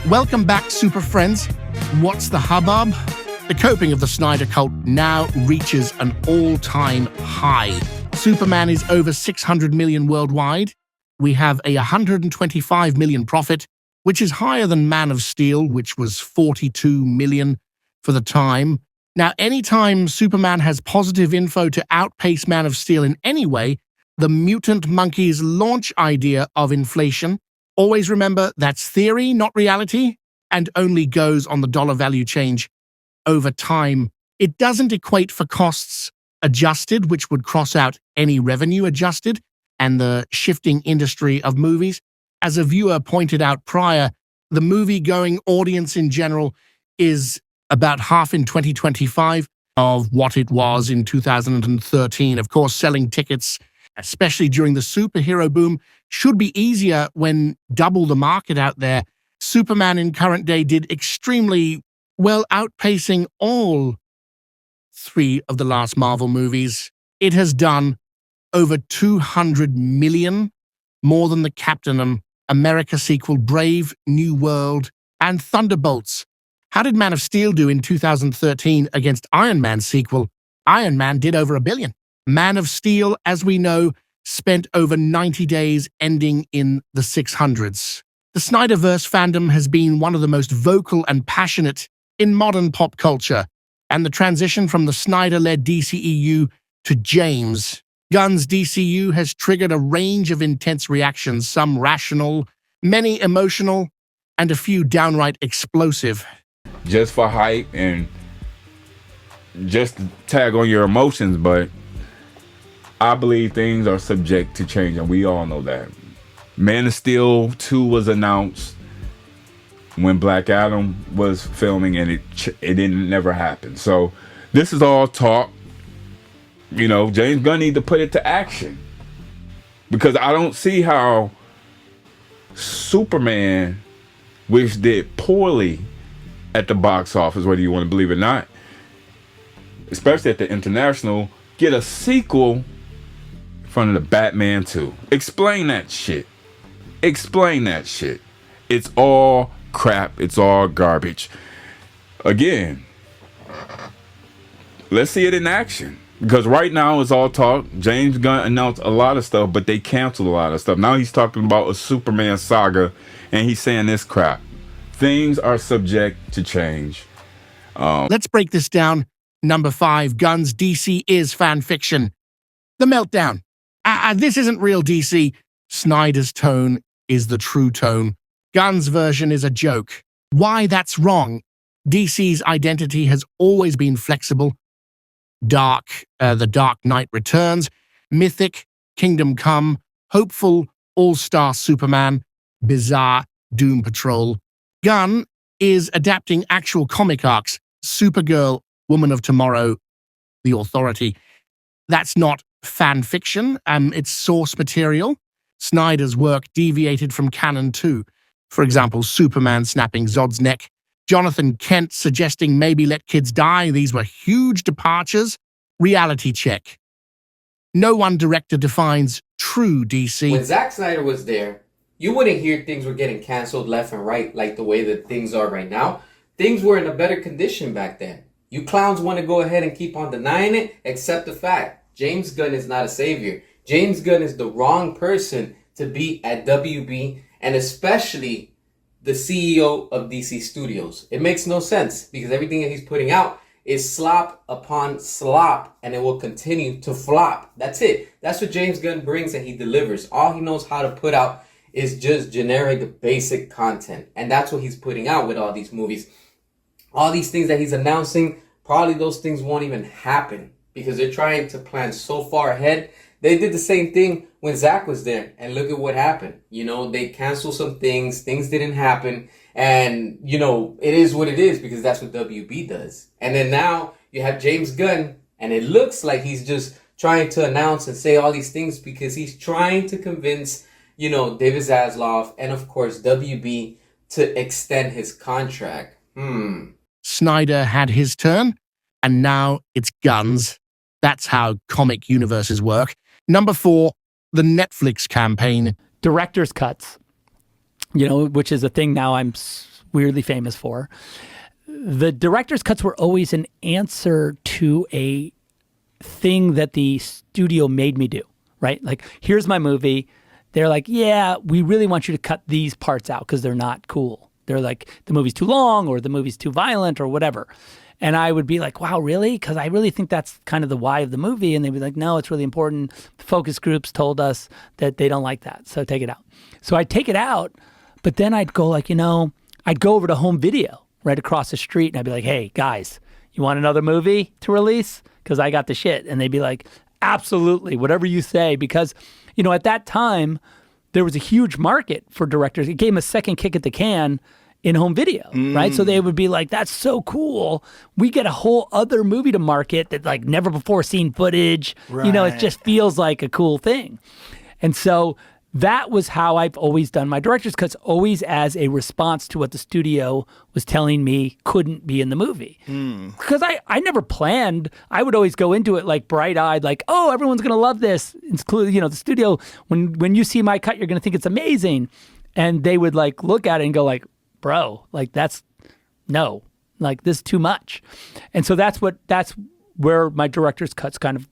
Welcome back, super friends. What's the hubbub? The coping of the Snyder cult now reaches an all-time high. Superman is over 600 million worldwide. We have a 125 million profit, which is higher than Man of Steel, which was 42 million for the time. Now, anytime Superman has positive info to outpace Man of Steel in any way, the mutant monkey's launch idea of inflation, always remember that's theory, not reality, and only goes on the dollar value change over time. It doesn't equate for costs adjusted, which would cross out any revenue adjusted, and the shifting industry of movies. As a viewer pointed out prior, the movie-going audience in general is about half in 2025 of what it was in 2013. Of course, selling tickets, especially during the superhero boom, should be easier when double the market out there. Superman in current day did extremely well, outpacing all three of the last Marvel movies. It has done over 200 million, more than the Captain America sequel, Brave New World, and Thunderbolts. How did Man of Steel do in 2013 against Iron Man sequel? Iron Man did over $1 billion. Man of Steel, as we know, spent over 90 days ending in the 600s. The SnyderVerse fandom has been one of the most vocal and passionate in modern pop culture, and the transition from the Snyder-led DCEU to James Gunn's DCU has triggered a range of intense reactions, some rational, many emotional, and a few downright explosive. Just for hype and just to tag on your emotions, but I believe things are subject to change, and we all know that. Man of Steel 2 was announced when Black Adam was filming, and it never happen. So this is all talk. You know, James Gunn need to put it to action, because I don't see how Superman, which did poorly at the box office, whether you want to believe it or not, especially at the international, get a sequel in front of the Batman 2. Explain that shit. Explain that shit. It's all crap. It's all garbage. Again, let's see it in action, because right now it's all talk. James Gunn announced a lot of stuff, but they canceled a lot of stuff. Now he's talking about a Superman saga, and he's saying this crap. Things are subject to change. Let's break this down. Number 5, Gunn's DC is fan fiction. The Meltdown. This isn't real DC. Snyder's tone is the true tone. Gunn's version is a joke. Why that's wrong? DC's identity has always been flexible. Dark, The Dark Knight Returns, mythic, Kingdom Come, hopeful, all-star Superman, bizarre, Doom Patrol. Gunn is adapting actual comic arcs, Supergirl, Woman of Tomorrow, The Authority. That's not fan fiction, it's source material. Snyder's work deviated from canon too. For example, Superman snapping Zod's neck, Jonathan Kent suggesting maybe let kids die. These were huge departures. Reality check. No one director defines true DC. When Zack Snyder was there, you wouldn't hear things were getting canceled left and right like the way that things are right now. Things were in a better condition back then. You clowns want to go ahead and keep on denying it, accept the fact. James Gunn is not a savior. James Gunn is the wrong person to be at WB, and especially the CEO of DC Studios. It makes no sense, because everything that he's putting out is slop upon slop, and it will continue to flop. That's it. That's what James Gunn brings, and he delivers. All he knows how to put out is just generic, basic content, and that's what he's putting out with all these movies. All these things that he's announcing, probably those things won't even happen, because they're trying to plan so far ahead. They did the same thing when Zack was there, and look at what happened. You know, they canceled some things didn't happen, and, you know, it is what it is, because that's what WB does. And then now you have James Gunn, and it looks like he's just trying to announce and say all these things because he's trying to convince, you know, David Zaslav and, of course, WB to extend his contract. Snyder had his turn, and now it's Gunn's. That's how comic universes work. Number 4, the Netflix campaign. Director's cuts, you know, which is a thing now I'm weirdly famous for. The director's cuts were always an answer to a thing that the studio made me do, right? Like, here's my movie. They're like, yeah, we really want you to cut these parts out because they're not cool. They're like, the movie's too long or the movie's too violent or whatever. And I would be like, wow, really? Because I really think that's kind of the why of the movie. And they'd be like, no, it's really important. Focus groups told us that they don't like that, so take it out. So I'd take it out, but then I'd go like, I'd go over to home video right across the street and I'd be like, hey, guys, you want another movie to release? Because I got the shit. And they'd be like, absolutely, whatever you say. Because, at that time, there was a huge market for directors. It gave them a second kick at the can in home video, right? So they would be like, that's so cool. We get a whole other movie to market that like never before seen footage. Right. It just feels like a cool thing. And so that was how I've always done my director's cuts, always as a response to what the studio was telling me couldn't be in the movie. Because I never planned. I would always go into it like bright-eyed, like, oh, everyone's going to love this. Including, the studio, when you see my cut, you're going to think it's amazing. And they would like look at it and go like, bro, like this is too much. And so that's where my director's cuts kind of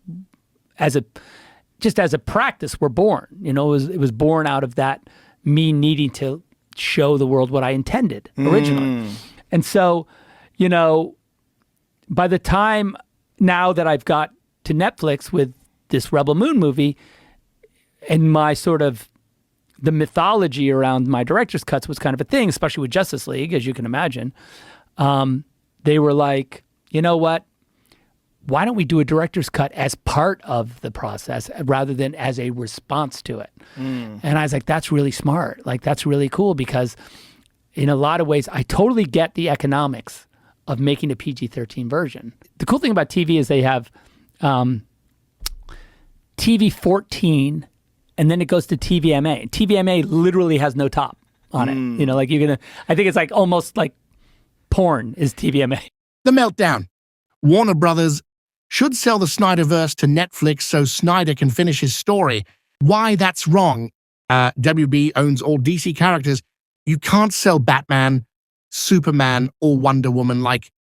as a practice were born. It was born out of that me needing to show the world what I intended originally. And so, by the time now that I've got to Netflix with this Rebel Moon movie and my sort of the mythology around my director's cuts was kind of a thing, especially with Justice League, as you can imagine. They were like, you know what? Why don't we do a director's cut as part of the process rather than as a response to it? And I was like, that's really smart. Like, that's really cool because in a lot of ways, I totally get the economics of making a PG-13 version. The cool thing about TV is they have TV 14 and then it goes to TVMA. TVMA literally has no top on it. I think it's like almost like porn is TVMA. The Meltdown. Warner Brothers should sell the SnyderVerse to Netflix so Snyder can finish his story. Why that's wrong. WB owns all DC characters. You can't sell Batman, Superman, or Wonder Woman like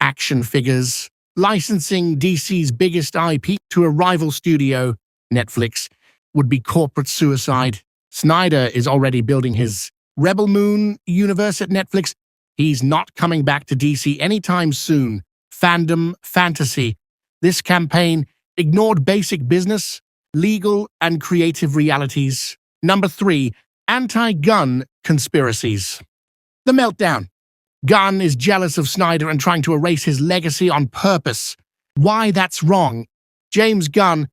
action figures. Licensing DC's biggest IP to a rival studio, Netflix, would be corporate suicide. Snyder is already building his Rebel Moon universe at Netflix. He's not coming back to DC anytime soon. Fandom fantasy. This campaign ignored basic business, legal, and creative realities. Number 3, anti-Gunn conspiracies. The Meltdown. Gunn is jealous of Snyder and trying to erase his legacy on purpose. Why that's wrong. James Gunn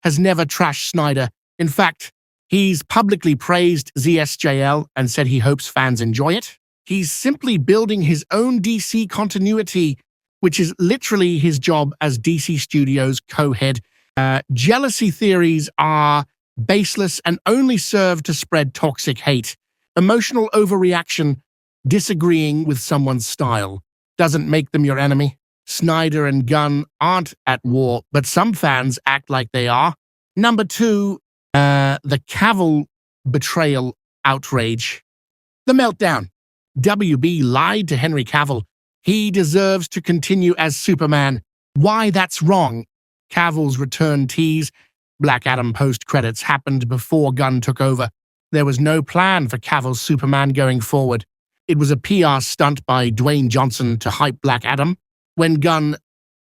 has never trashed Snyder. In fact, he's publicly praised ZSJL and said he hopes fans enjoy it. He's simply building his own DC continuity, which is literally his job as DC Studios co-head. Jealousy theories are baseless and only serve to spread toxic hate. Emotional overreaction, disagreeing with someone's style, doesn't make them your enemy. Snyder and Gunn aren't at war, but some fans act like they are. Number 2, the Cavill betrayal outrage. The Meltdown. WB lied to Henry Cavill. He deserves to continue as Superman. Why that's wrong. Cavill's return tease, Black Adam post-credits happened before Gunn took over. There was no plan for Cavill's Superman going forward. It was a PR stunt by Dwayne Johnson to hype Black Adam. When Gunn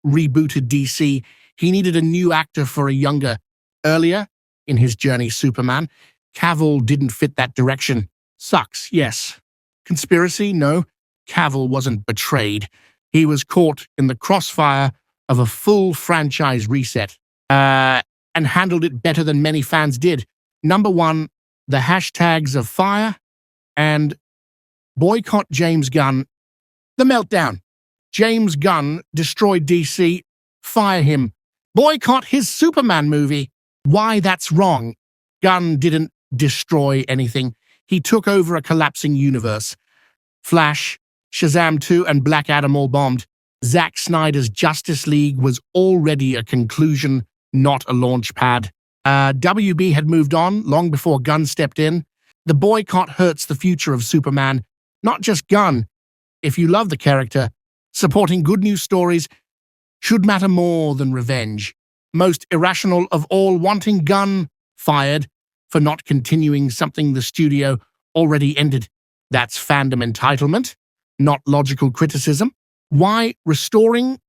rebooted DC, he needed a new actor for a younger. Earlier, in his journey Superman, Cavill didn't fit that direction. Sucks, yes. Conspiracy? No. Cavill wasn't betrayed. He was caught in the crossfire of a full franchise reset, and handled it better than many fans did. Number 1, the hashtags of fire and boycott James Gunn. The Meltdown. James Gunn destroyed DC. Fire him. Boycott his Superman movie. Why that's wrong. Gunn didn't destroy anything. He took over a collapsing universe. Flash, Shazam 2, and Black Adam all bombed. Zack Snyder's Justice League was already a conclusion, not a launch pad. WB had moved on long before Gunn stepped in. The boycott hurts the future of Superman. not just Gunn. If you love the character, supporting good news stories should matter more than revenge. Most irrational of all, wanting Gunn fired for not continuing something the studio already ended. That's fandom entitlement, not logical criticism. Why restoring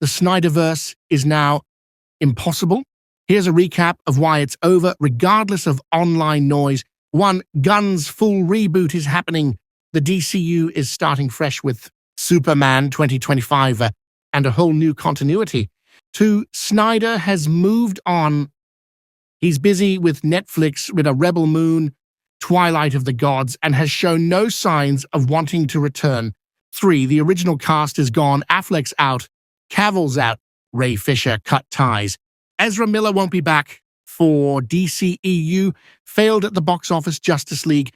the SnyderVerse is now impossible? Here's a recap of why it's over, regardless of online noise. 1. Gunn's full reboot is happening. The DCU is starting fresh with Superman 2025 and a whole new continuity. 2. Snyder has moved on. He's busy with Netflix with a Rebel Moon, Twilight of the Gods, and has shown no signs of wanting to return. 3. The original cast is gone. Affleck's out. Cavill's out. Ray Fisher cut ties. Ezra Miller won't be back for DCEU. Failed at the box office. Justice League.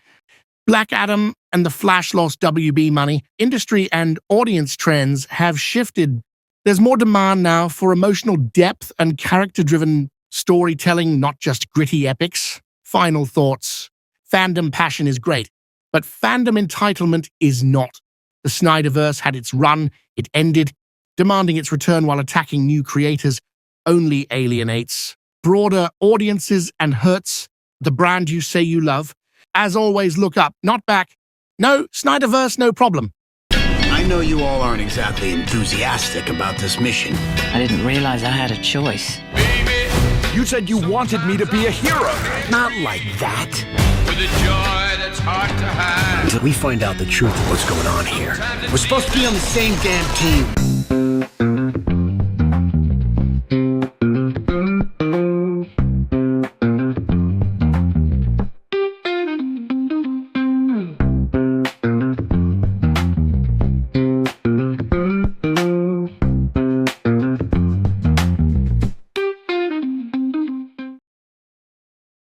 Black Adam and The Flash lost WB money. Industry and audience trends have shifted. There's more demand now for emotional depth and character-driven storytelling, not just gritty epics. Final thoughts. Fandom passion is great, but fandom entitlement is not. The SnyderVerse had its run, it ended. Demanding its return while attacking new creators only alienates broader audiences and hurts the brand you say you love. As always, look up, not back. No, SnyderVerse, no problem. I know you all aren't exactly enthusiastic about this mission. I didn't realize I had a choice. You said you wanted me to be a hero. Not like that. With a joy that's hard to hide. Until we find out the truth of what's going on here. We're supposed to be on the same damn team.